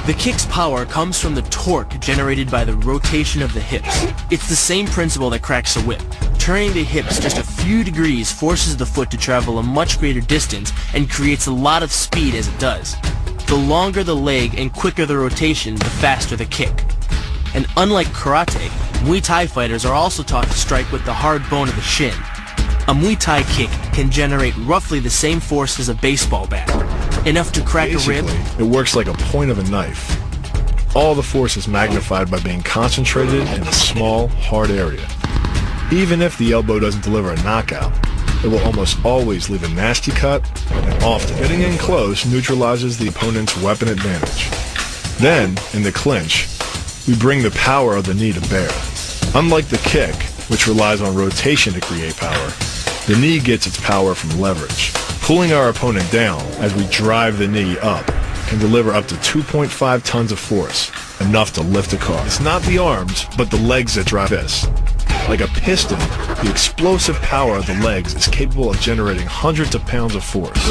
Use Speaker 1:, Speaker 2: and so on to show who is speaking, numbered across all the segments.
Speaker 1: The kick's power comes from the torque generated by the rotation of the hips. It's the same principle that cracks a whip. Turning the hips just a few degrees forces the foot to travel a much greater distance and creates a lot of speed as it does. The longer the leg and quicker the rotation, the faster the kick. And unlike karate, Muay Thai fighters are also taught to strike with the hard bone of the shin. A Muay Thai kick can generate roughly the same force as a baseball bat, enough to crack a rib.
Speaker 2: It works like a point of a knife. All the force is magnified by being concentrated in a small, hard area. Even if the elbow doesn't deliver a knockout, it will almost always leave a nasty cut, and often getting in close neutralizes the opponent's weapon advantage. Then, in the clinch, we bring the power of the knee to bear. Unlike the kick, which relies on rotation to create power, the knee gets its power from leverage. Pulling our opponent down as we drive the knee up can deliver up to 2.5 tons of force, enough to lift a car. It's not the arms, but the legs that drive this. Like a piston, the explosive power of the legs is capable of generating hundreds of pounds of force,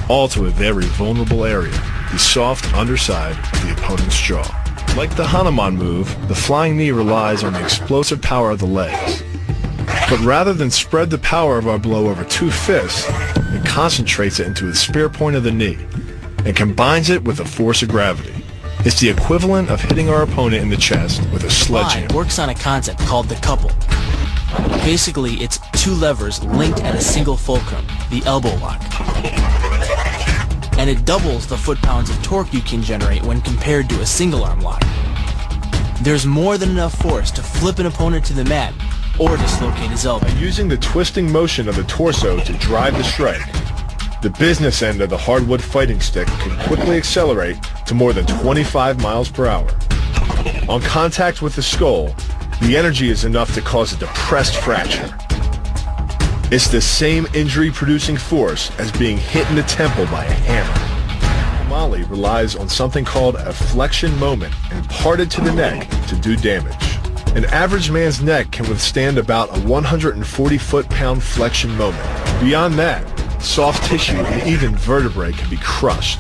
Speaker 2: all to a very vulnerable area, the soft underside of the opponent's jaw. Like the Hanuman move, the flying knee relies on the explosive power of the legs. But rather than spread the power of our blow over two fists, it concentrates it into the spear point of the knee and combines it with the force of gravity. It's the equivalent of hitting our opponent in the chest with a sledgehammer.
Speaker 1: Works on a concept called the couple. Basically, it's two levers linked at a single fulcrum, the elbow lock. And it doubles the foot-pounds of torque you can generate when compared to a single-arm lock. There's more than enough force to flip an opponent to the mat or dislocate his elbow.
Speaker 2: Using the twisting motion of the torso to drive the strike, the business end of the hardwood fighting stick can quickly accelerate to more than 25 miles per hour. On contact with the skull, the energy is enough to cause a depressed fracture. It's the same injury-producing force as being hit in the temple by a hammer. Mali relies on something called a flexion moment imparted to the neck to do damage. An average man's neck can withstand about a 140 foot-pound flexion moment. Beyond that, soft tissue and even vertebrae can be crushed.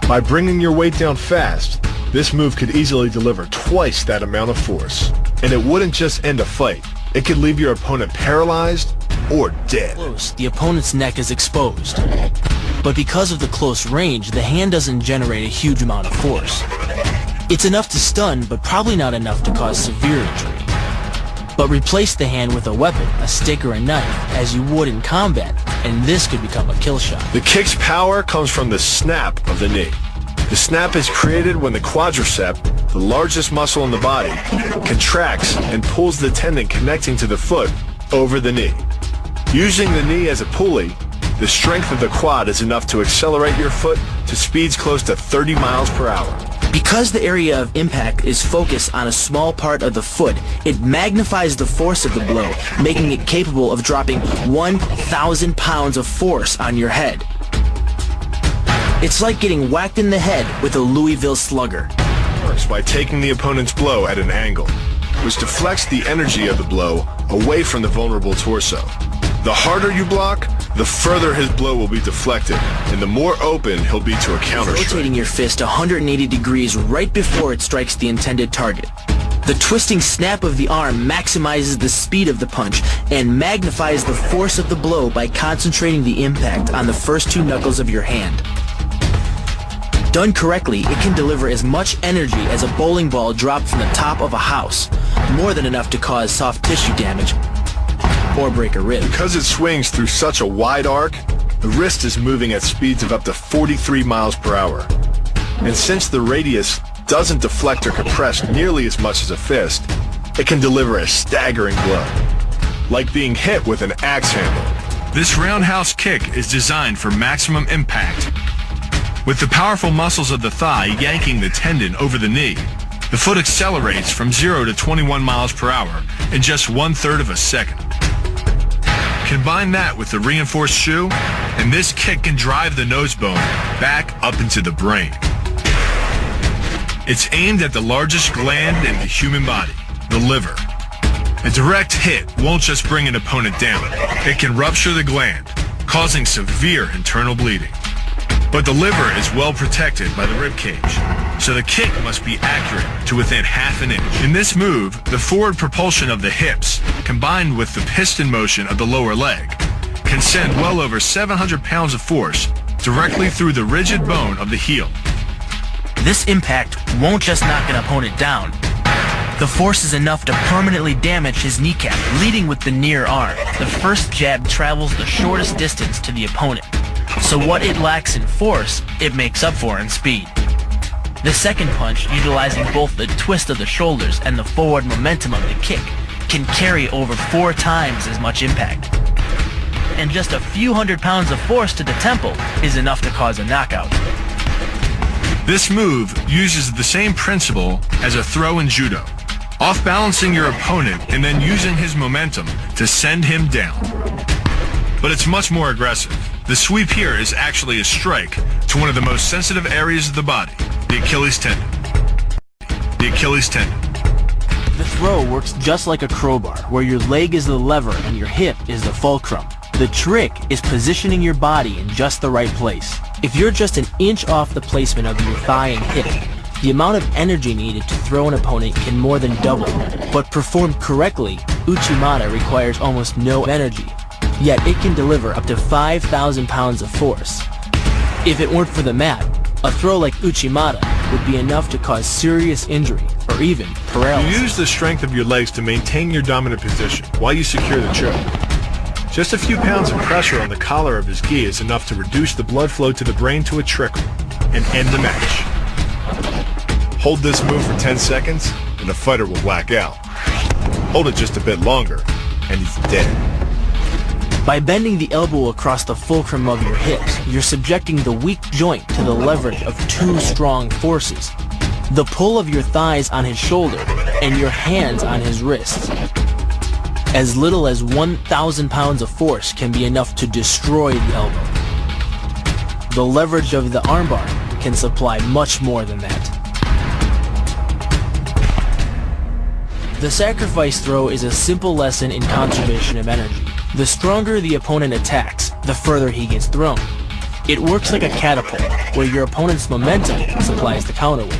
Speaker 2: By bringing your weight down fast, this move could easily deliver twice that amount of force. And it wouldn't just end a fight. It could leave your opponent paralyzed or dead.
Speaker 1: Close, the opponent's neck is exposed. But because of the close range, the hand doesn't generate a huge amount of force. It's enough to stun, but probably not enough to cause severe injury. But replace the hand with a weapon, a stick or a knife, as you would in combat, and this could become a kill shot.
Speaker 2: The kick's power comes from the snap of the knee. The snap is created when the quadricep, the largest muscle in the body, contracts and pulls the tendon connecting to the foot over the knee. Using the knee as a pulley, the strength of the quad is enough to accelerate your foot to speeds close to 30 miles per hour.
Speaker 1: Because the area of impact is focused on a small part of the foot, it magnifies the force of the blow, making it capable of dropping 1,000 pounds of force on your head. It's like getting whacked in the head with a Louisville slugger.
Speaker 2: It works by taking the opponent's blow at an angle, which deflects the energy of the blow away from the vulnerable torso. The harder you block, the further his blow will be deflected, and the more open he'll be to a counter strike.
Speaker 1: Rotating your fist 180 degrees right before it strikes the intended target. The twisting snap of the arm maximizes the speed of the punch and magnifies the force of the blow by concentrating the impact on the first two knuckles of your hand. Done correctly, it can deliver as much energy as a bowling ball dropped from the top of a house, more than enough to cause soft tissue damage or break a rib.
Speaker 2: Because it swings through such a wide arc, the wrist is moving at speeds of up to 43 miles per hour. And since the radius doesn't deflect or compress nearly as much as a fist, it can deliver a staggering blow, like being hit with an axe handle.
Speaker 3: This roundhouse kick is designed for maximum impact. With the powerful muscles of the thigh yanking the tendon over the knee, the foot accelerates from 0 to 21 miles per hour in just 1/3 of a second. Combine that with the reinforced shoe, and this kick can drive the nose bone back up into the brain. It's aimed at the largest gland in the human body, the liver. A direct hit won't just bring an opponent down. It can rupture the gland, causing severe internal bleeding. But the liver is well protected by the rib cage, so the kick must be accurate to within half an inch. In this move, the forward propulsion of the hips, combined with the piston motion of the lower leg, can send well over 700 pounds of force directly through the rigid bone of the heel.
Speaker 1: This impact won't just knock an opponent down. The force is enough to permanently damage his kneecap, leading with the near arm. The first jab travels the shortest distance to the opponent, so what it lacks in force, it makes up for in speed. The second punch, utilizing both the twist of the shoulders and the forward momentum of the kick, can carry over 4 times as much impact. And just a few hundred pounds of force to the temple is enough to cause a knockout.
Speaker 3: This move uses the same principle as a throw in judo, off-balancing your opponent and then using his momentum to send him down. But it's much more aggressive. The sweep here is actually a strike to one of the most sensitive areas of the body, the Achilles tendon. The Achilles tendon.
Speaker 1: The throw works just like a crowbar, where your leg is the lever and your hip is the fulcrum. The trick is positioning your body in just the right place. If you're just an inch off the placement of your thigh and hip, the amount of energy needed to throw an opponent can more than double. But performed correctly, Uchimata requires almost no energy, yet it can deliver up to 5,000 pounds of force. If it weren't for the mat, a throw like Uchimata would be enough to cause serious injury or even paralysis.
Speaker 2: You use the strength of your legs to maintain your dominant position while you secure the choke. Just a few pounds of pressure on the collar of his gi is enough to reduce the blood flow to the brain to a trickle and end the match. Hold this move for 10 seconds and the fighter will black out. Hold it just a bit longer and he's dead.
Speaker 1: By bending the elbow across the fulcrum of your hips, you're subjecting the weak joint to the leverage of 2 strong forces. The pull of your thighs on his shoulder and your hands on his wrists. As little as 1,000 pounds of force can be enough to destroy the elbow. The leverage of the armbar can supply much more than that. The sacrifice throw is a simple lesson in conservation of energy. The stronger the opponent attacks, the further he gets thrown. It works like a catapult, where your opponent's momentum supplies the counterweight.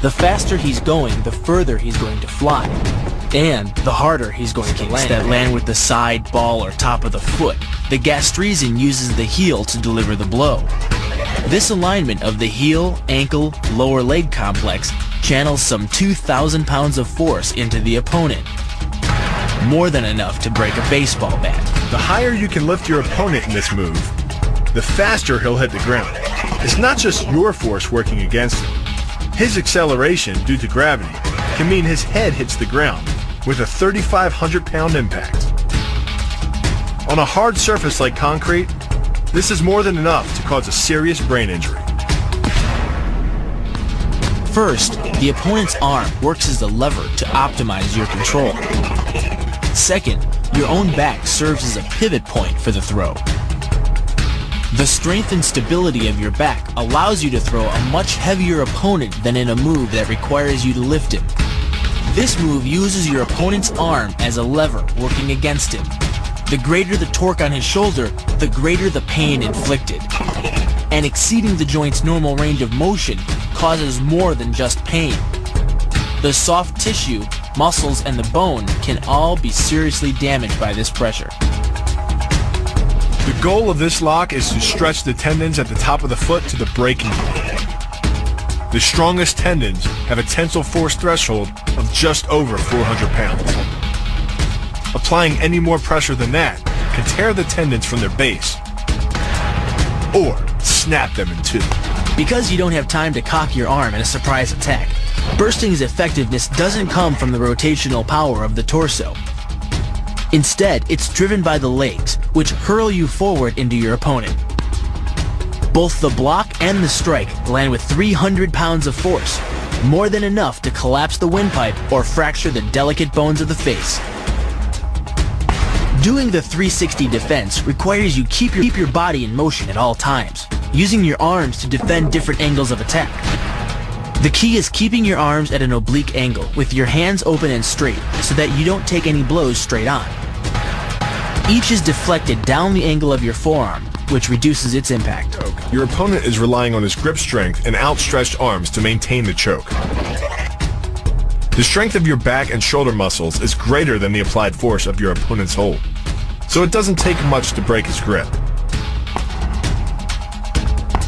Speaker 1: The faster he's going, the further he's going to fly. And the harder he's going to land. That land with the side, ball, or top of the foot. The gastrizin uses the heel to deliver the blow. This alignment of the heel, ankle, lower leg complex channels some 2,000 pounds of force into the opponent. More than enough to break a baseball bat.
Speaker 2: The higher you can lift your opponent in this move, the faster he'll hit the ground. It's not just your force working against him. His acceleration due to gravity can mean his head hits the ground with a 3,500 pound impact. On a hard surface like concrete, this is more than enough to cause a serious brain injury.
Speaker 1: First, the opponent's arm works as a lever to optimize your control. Second, your own back serves as a pivot point for the throw. The strength and stability of your back allows you to throw a much heavier opponent than in a move that requires you to lift him. This move uses your opponent's arm as a lever working against him. The greater the torque on his shoulder, the greater the pain inflicted. And exceeding the joint's normal range of motion causes more than just pain. The soft tissue, muscles, and the bone can all be seriously damaged by this pressure.
Speaker 2: The goal of this lock is to stretch the tendons at the top of the foot to the breaking point. The strongest tendons have a tensile force threshold of just over 400 pounds. Applying any more pressure than that can tear the tendons from their base or snap them in two.
Speaker 1: Because you don't have time to cock your arm in a surprise attack, bursting's effectiveness doesn't come from the rotational power of the torso. Instead, it's driven by the legs, which hurl you forward into your opponent. Both the block and the strike land with 300 pounds of force, more than enough to collapse the windpipe or fracture the delicate bones of the face. Doing the 360 defense requires you keep your body in motion at all times, using your arms to defend different angles of attack. The key is keeping your arms at an oblique angle, with your hands open and straight, so that you don't take any blows straight on. Each is deflected down the angle of your forearm, which reduces its impact.
Speaker 2: Your opponent is relying on his grip strength and outstretched arms to maintain the choke. The strength of your back and shoulder muscles is greater than the applied force of your opponent's hold, so it doesn't take much to break his grip.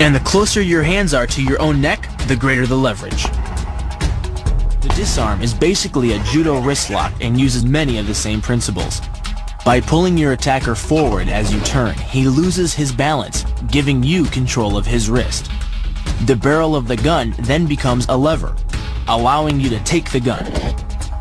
Speaker 1: And the closer your hands are to your own neck, the greater the leverage. The disarm is basically a judo wrist lock and uses many of the same principles. By pulling your attacker forward as you turn, he loses his balance, giving you control of his wrist. The barrel of the gun then becomes a lever, allowing you to take the gun.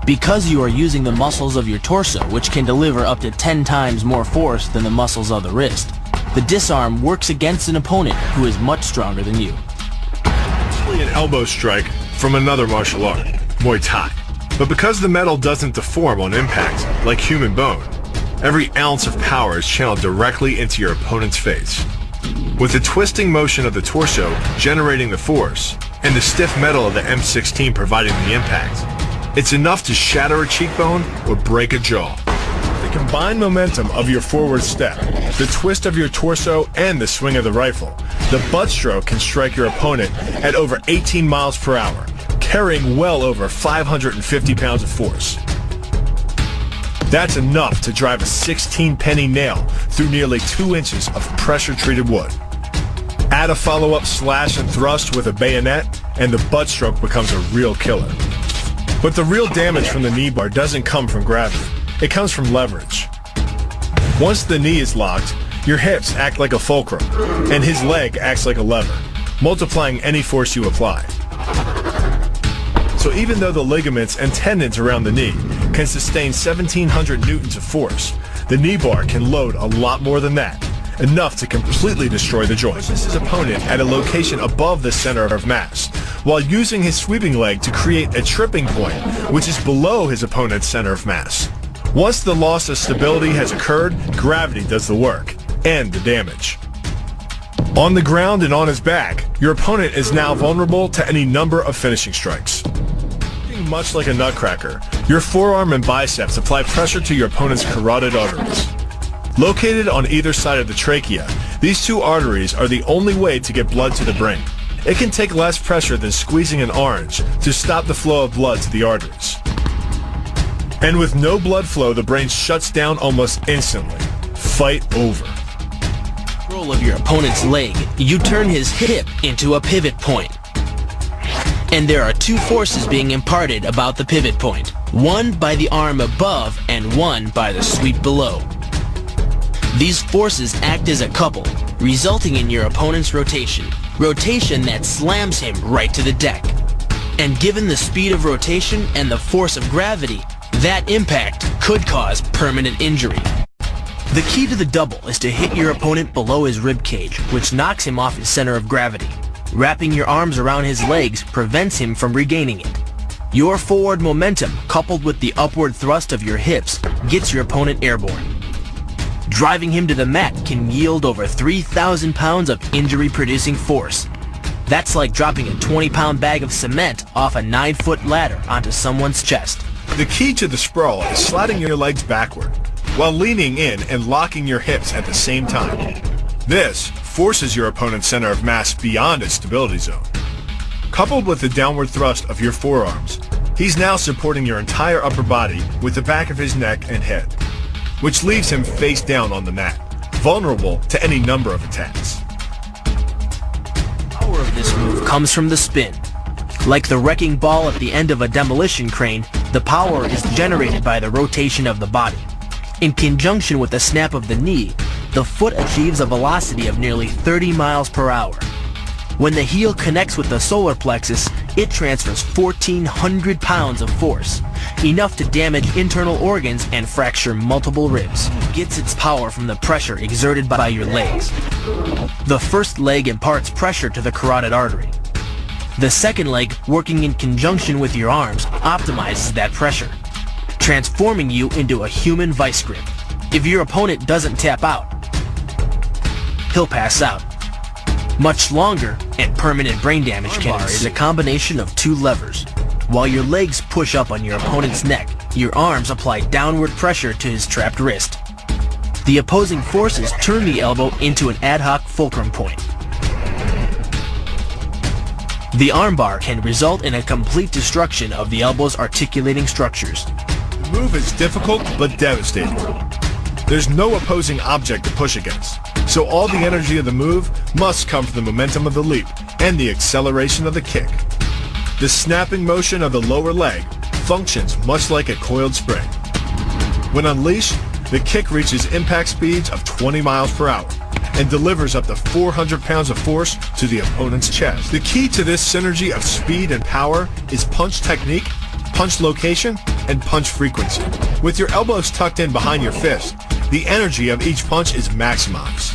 Speaker 1: Because you are using the muscles of your torso, which can deliver up to 10 times more force than the muscles of the wrist, the disarm works against an opponent who is much stronger than you.
Speaker 2: An elbow strike from another martial art, Muay Thai. But because the metal doesn't deform on impact, like human bone, every ounce of power is channeled directly into your opponent's face. With the twisting motion of the torso generating the force, and the stiff metal of the M16 providing the impact, it's enough to shatter a cheekbone or break a jaw. The combined momentum of your forward step, the twist of your torso, and the swing of the rifle, the butt stroke can strike your opponent at over 18 miles per hour, carrying well over 550 pounds of force. That's enough to drive a 16-penny nail through nearly 2 inches of pressure-treated wood. Add a follow-up slash and thrust with a bayonet, and the butt stroke becomes a real killer. But the real damage from the knee bar doesn't come from gravity. It comes from leverage. Once the knee is locked, your hips act like a fulcrum, and his leg acts like a lever, multiplying any force you apply. So even though the ligaments and tendons around the knee can sustain 1,700 newtons of force, the knee bar can load a lot more than that, enough to completely destroy the joint. Pushes his opponent at a location above the center of mass, while using his sweeping leg to create a tripping point, which is below his opponent's center of mass. Once the loss of stability has occurred, gravity does the work, and the damage. On the ground and on his back, your opponent is now vulnerable to any number of finishing strikes. Much like a nutcracker, your forearm and biceps apply pressure to your opponent's carotid arteries. Located on either side of the trachea, these two arteries are the only way to get blood to the brain. It can take less pressure than squeezing an orange to stop the flow of blood to the arteries. And with no blood flow, the brain shuts down almost instantly. Fight over.
Speaker 1: Control of your opponent's leg, you turn his hip into a pivot point. And there are 2 forces being imparted about the pivot point. One by the arm above and one by the sweep below. These forces act as a couple, resulting in your opponent's rotation. Rotation that slams him right to the deck. And given the speed of rotation and the force of gravity, that impact could cause permanent injury. The key to the double is to hit your opponent below his rib cage, which knocks him off his center of gravity. Wrapping your arms around his legs prevents him from regaining it. Your forward momentum, coupled with the upward thrust of your hips, gets your opponent airborne. Driving him to the mat can yield over 3,000 pounds of injury-producing force. That's like dropping a 20-pound bag of cement off a 9-foot ladder onto someone's chest.
Speaker 2: The key to the sprawl is sliding your legs backward, while leaning in and locking your hips at the same time. This forces your opponent's center of mass beyond its stability zone. Coupled with the downward thrust of your forearms, he's now supporting your entire upper body with the back of his neck and head, which leaves him face down on the mat, vulnerable to any number of attacks.
Speaker 1: The power of this move comes from the spin. Like the wrecking ball at the end of a demolition crane, the power is generated by the rotation of the body. In conjunction with the snap of the knee, the foot achieves a velocity of nearly 30 miles per hour. When the heel connects with the solar plexus, it transfers 1,400 pounds of force, enough to damage internal organs and fracture multiple ribs. It gets its power from the pressure exerted by your legs. The first leg imparts pressure to the carotid artery. The second leg, working in conjunction with your arms, optimizes that pressure, transforming you into a human vice grip. If your opponent doesn't tap out, he'll pass out. Much longer and permanent brain damage can ensue. Is a combination of 2 levers. While your legs push up on your opponent's neck, your arms apply downward pressure to his trapped wrist. The opposing forces turn the elbow into an ad hoc fulcrum point. The armbar can result in a complete destruction of the elbow's articulating structures.
Speaker 2: The move is difficult but devastating. There's no opposing object to push against, so all the energy of the move must come from the momentum of the leap and the acceleration of the kick. The snapping motion of the lower leg functions much like a coiled spring. When unleashed, the kick reaches impact speeds of 20 miles per hour and delivers up to 400 pounds of force to the opponent's chest. The key to this synergy of speed and power is punch technique, punch location, and punch frequency. With your elbows tucked in behind your fist, the energy of each punch is maximized.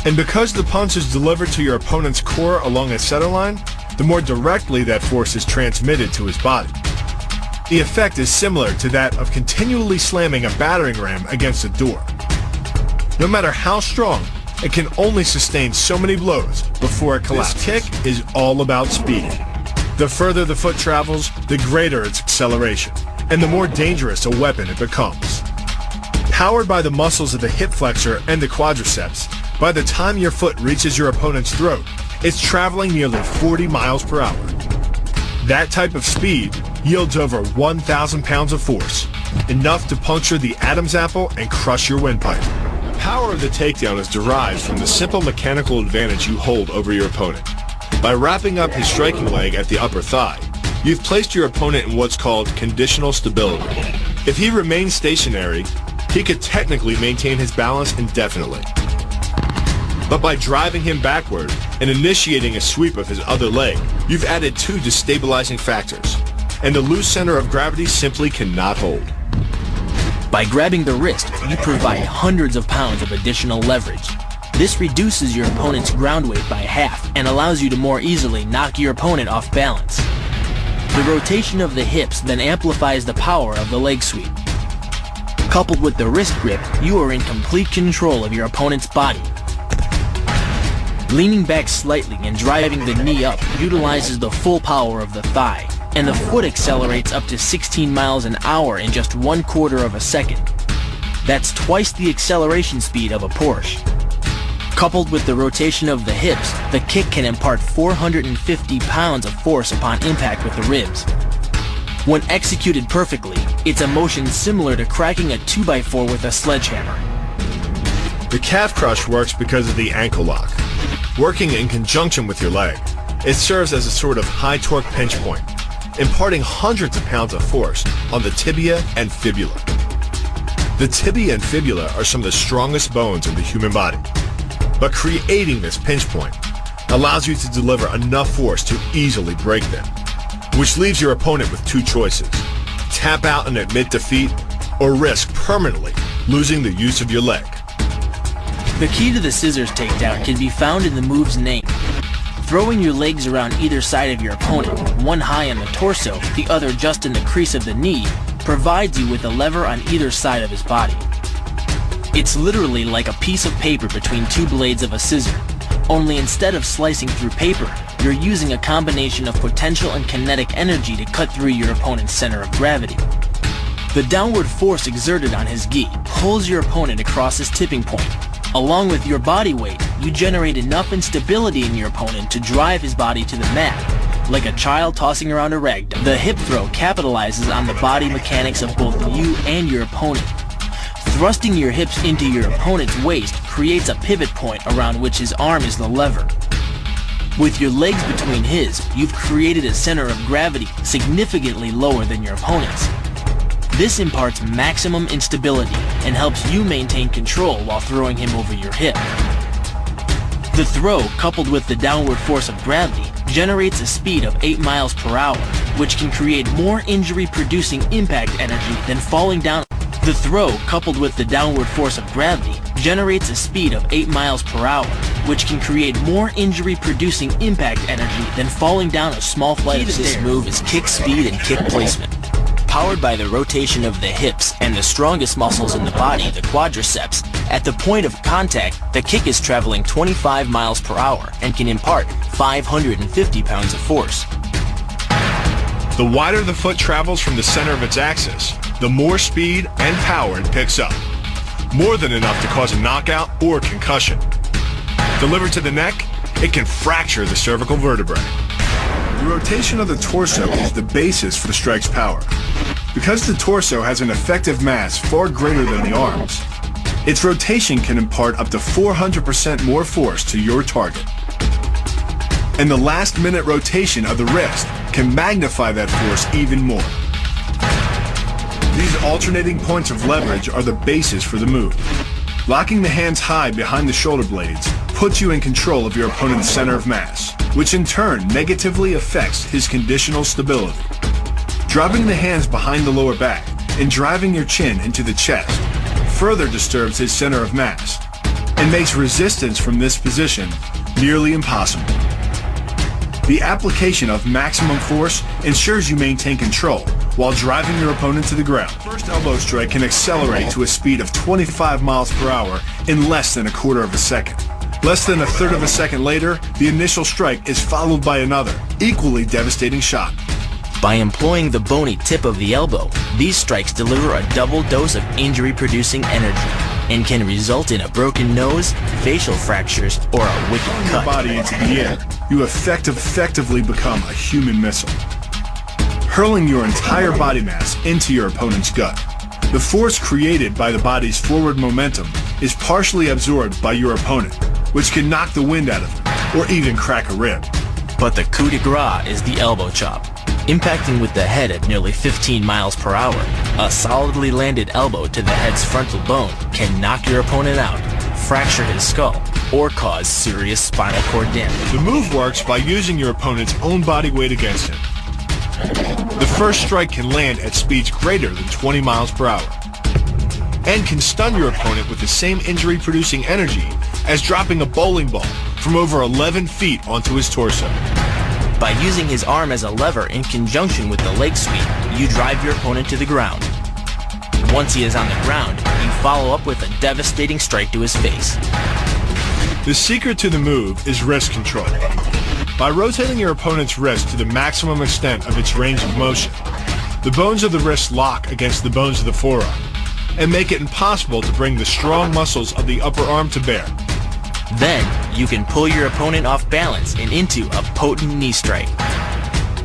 Speaker 2: And because the punch is delivered to your opponent's core along a center line, the more directly that force is transmitted to his body. The effect is similar to that of continually slamming a battering ram against a door. No matter how strong, it can only sustain so many blows before it collapses. This kick is all about speed. The further the foot travels, the greater its acceleration, and the more dangerous a weapon it becomes. Powered by the muscles of the hip flexor and the quadriceps, by the time your foot reaches your opponent's throat, it's traveling nearly 40 miles per hour. That type of speed yields over 1,000 pounds of force, enough to puncture the Adam's apple and crush your windpipe. The power of the takedown is derived from the simple mechanical advantage you hold over your opponent. By wrapping up his striking leg at the upper thigh, you've placed your opponent in what's called conditional stability. If he remains stationary, he could technically maintain his balance indefinitely. But by driving him backward and initiating a sweep of his other leg, you've added two destabilizing factors, and the loose center of gravity simply cannot hold.
Speaker 1: By grabbing the wrist, you provide hundreds of pounds of additional leverage. This reduces your opponent's ground weight by half and allows you to more easily knock your opponent off balance. The rotation of the hips then amplifies the power of the leg sweep. Coupled with the wrist grip, you are in complete control of your opponent's body. Leaning back slightly and driving the knee up utilizes the full power of the thigh, and the foot accelerates up to 16 miles an hour in just 1/4 of a second. That's twice the acceleration speed of a Porsche. Coupled with the rotation of the hips, the kick can impart 450 pounds of force upon impact with the ribs. When executed perfectly, it's a motion similar to cracking a 2x4 with a sledgehammer.
Speaker 2: The calf crush works because of the ankle lock. Working in conjunction with your leg, it serves as a sort of high-torque pinch point, imparting hundreds of pounds of force on the tibia and fibula. The tibia and fibula are some of the strongest bones in the human body, but creating this pinch point allows you to deliver enough force to easily break them, which leaves your opponent with two choices: tap out and admit defeat, or risk permanently losing the use of your leg.
Speaker 1: The key to the scissors takedown can be found in the move's name. Throwing your legs around either side of your opponent, one high on the torso, the other just in the crease of the knee, provides you with a lever on either side of his body. It's literally like a piece of paper between two blades of a scissor, only instead of slicing through paper, you're using a combination of potential and kinetic energy to cut through your opponent's center of gravity. The downward force exerted on his gi pulls your opponent across his tipping point. Along with your body weight, you generate enough instability in your opponent to drive his body to the mat, like a child tossing around a rag doll. The hip throw capitalizes on the body mechanics of both you and your opponent. Thrusting your hips into your opponent's waist creates a pivot point around which his arm is the lever. With your legs between his, you've created a center of gravity significantly lower than your opponent's. This imparts maximum instability and helps you maintain control while throwing him over your hip. The throw, coupled with the downward force of gravity, generates a speed of 8 miles per hour, which can create more injury-producing impact energy than falling down. The throw, coupled with the downward force of gravity, generates a speed of 8 miles per hour, which can create more injury-producing impact energy than falling down a small flight of stairs. This move is kick speed and kick placement. Powered by the rotation of the hips and the strongest muscles in the body, the quadriceps, at the point of contact, the kick is traveling 25 miles per hour and can impart 550 pounds of force.
Speaker 2: The wider the foot travels from the center of its axis, the more speed and power it picks up. more than enough to cause a knockout or concussion. Delivered to the neck, it can fracture the cervical vertebrae. The rotation of the torso is the basis for the strike's power. Because the torso has an effective mass far greater than the arms, its rotation can impart up to 400% more force to your target. And the last-minute rotation of the wrist can magnify that force even more. These alternating points of leverage are the basis for the move. Locking the hands high behind the shoulder blades puts you in control of your opponent's center of mass, which in turn negatively affects his conditional stability. Dropping the hands behind the lower back and driving your chin into the chest further disturbs his center of mass and makes resistance from this position nearly impossible. The application of maximum force ensures you maintain control while driving your opponent to the ground. The first elbow strike can accelerate to a speed of 25 miles per hour in less than a quarter of a second. Less than a third of a second later, the initial strike is followed by another, equally devastating shot.
Speaker 1: By employing the bony tip of the elbow, these strikes deliver a double dose of injury-producing energy and can result in a broken nose, facial fractures, or a wicked cut.
Speaker 2: Your body into the air, you effectively become a human missile, hurling your entire body mass into your opponent's gut. The force created by the body's forward momentum is partially absorbed by your opponent, which can knock the wind out of him or even crack a rib.
Speaker 1: But the coup de grace is the elbow chop. Impacting with the head at nearly 15 miles per hour, a solidly landed elbow to the head's frontal bone can knock your opponent out, fracture his skull, or cause serious spinal cord damage.
Speaker 2: The move works by using your opponent's own body weight against him. The first strike can land at speeds greater than 20 miles per hour and can stun your opponent with the same injury-producing energy as dropping a bowling ball from over 11 feet onto his torso.
Speaker 1: By using his arm as a lever in conjunction with the leg sweep, you drive your opponent to the ground. Once he is on the ground, you follow up with a devastating strike to his face.
Speaker 2: The secret to the move is wrist control. By rotating your opponent's wrist to the maximum extent of its range of motion, the bones of the wrist lock against the bones of the forearm and make it impossible to bring the strong muscles of the upper arm to bear.
Speaker 1: Then, you can pull your opponent off balance and into a potent knee strike.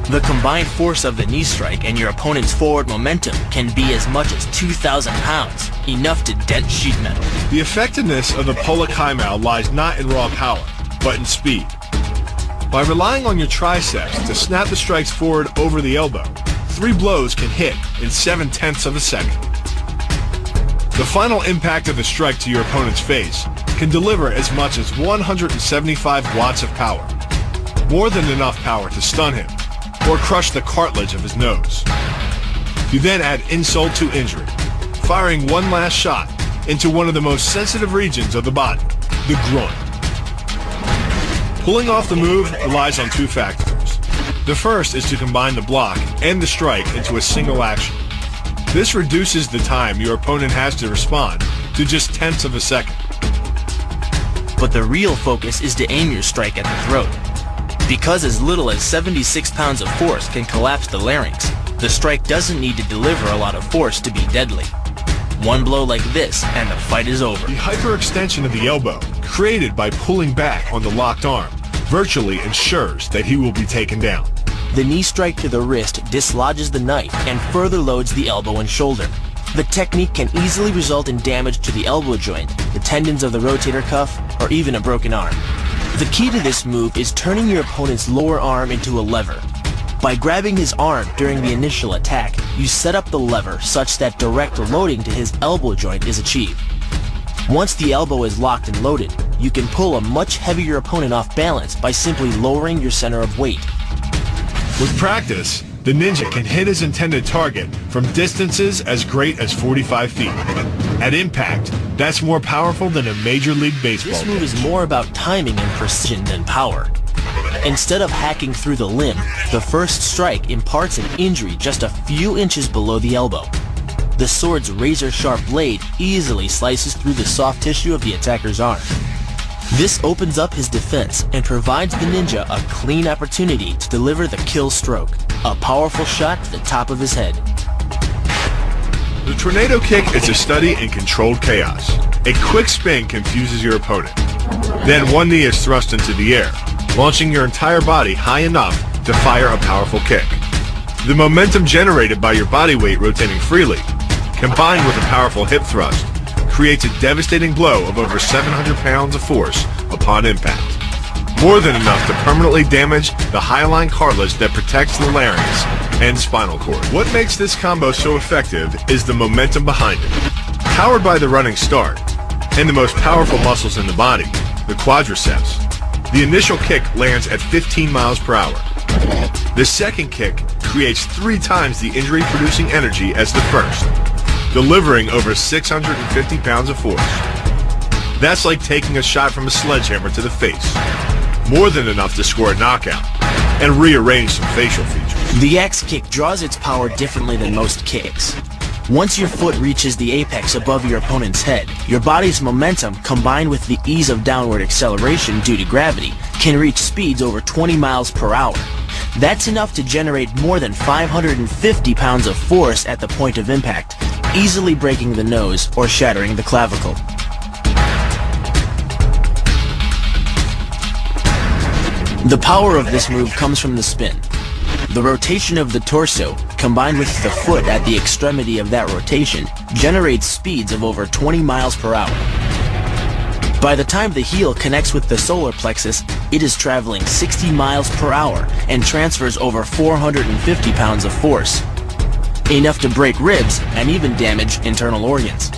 Speaker 1: The combined force of the knee strike and your opponent's forward momentum can be as much as 2,000 pounds, enough to dent sheet metal.
Speaker 2: The effectiveness of the Pola Kaimao lies not in raw power, but in speed. By relying on your triceps to snap the strikes forward over the elbow, 3 blows can hit in 7/10 of a second. The final impact of the strike to your opponent's face can deliver as much as 175 watts of power, more than enough power to stun him or crush the cartilage of his nose. You then add insult to injury, firing one last shot into one of the most sensitive regions of the body, the groin. Pulling off the move relies on 2 factors. The first is to combine the block and the strike into a single action. This reduces the time your opponent has to respond to just 1/10 of a second.
Speaker 1: But the real focus is to aim your strike at the throat. Because as little as 76 pounds of force can collapse the larynx, the strike doesn't need to deliver a lot of force to be deadly. One blow like this, and the fight is over.
Speaker 2: The hyperextension of the elbow, created by pulling back on the locked arm, virtually ensures that he will be taken down.
Speaker 1: The knee strike to the wrist dislodges the knife and further loads the elbow and shoulder. The technique can easily result in damage to the elbow joint, the tendons of the rotator cuff, or even a broken arm. The key to this move is turning your opponent's lower arm into a lever. By grabbing his arm during the initial attack, you set up the lever such that direct loading to his elbow joint is achieved. Once the elbow is locked and loaded, you can pull a much heavier opponent off balance by simply lowering your center of weight.
Speaker 2: With practice, the ninja can hit his intended target from distances as great as 45 feet. At impact, that's more powerful than a Major League Baseball
Speaker 1: This move is more about timing and precision than power. Instead of hacking through the limb, the first strike imparts an injury just a few inches below the elbow. The sword's razor-sharp blade easily slices through the soft tissue of the attacker's arm. This opens up his defense and provides the ninja a clean opportunity to deliver the kill stroke, a powerful shot to the top of his head.
Speaker 2: The tornado kick is a study in controlled chaos. A quick spin confuses your opponent. Then one knee is thrust into the air, launching your entire body high enough to fire a powerful kick. The momentum generated by your body weight rotating freely, combined with a powerful hip thrust, creates a devastating blow of over 700 pounds of force upon impact. More than enough to permanently damage the hyaline cartilage that protects the larynx and spinal cord. What makes this combo so effective is the momentum behind it. Powered by the running start and the most powerful muscles in the body, the quadriceps, the initial kick lands at 15 miles per hour. The second kick creates 3 times the injury-producing energy as the first, delivering over 650 pounds of force. That's like taking a shot from a sledgehammer to the face. More than enough to score a knockout and rearrange some facial features.
Speaker 1: The axe kick draws its power differently than most kicks. Once your foot reaches the apex above your opponent's head, your body's momentum, combined with the ease of downward acceleration due to gravity, can reach speeds over 20 miles per hour. That's enough to generate more than 550 pounds of force at the point of impact, easily breaking the nose or shattering the clavicle. The power of this move comes from the spin. The rotation of the torso, combined with the foot at the extremity of that rotation, generates speeds of over 20 miles per hour. By the time the heel connects with the solar plexus, it is traveling 60 miles per hour and transfers over 450 pounds of force, enough to break ribs and even damage internal organs.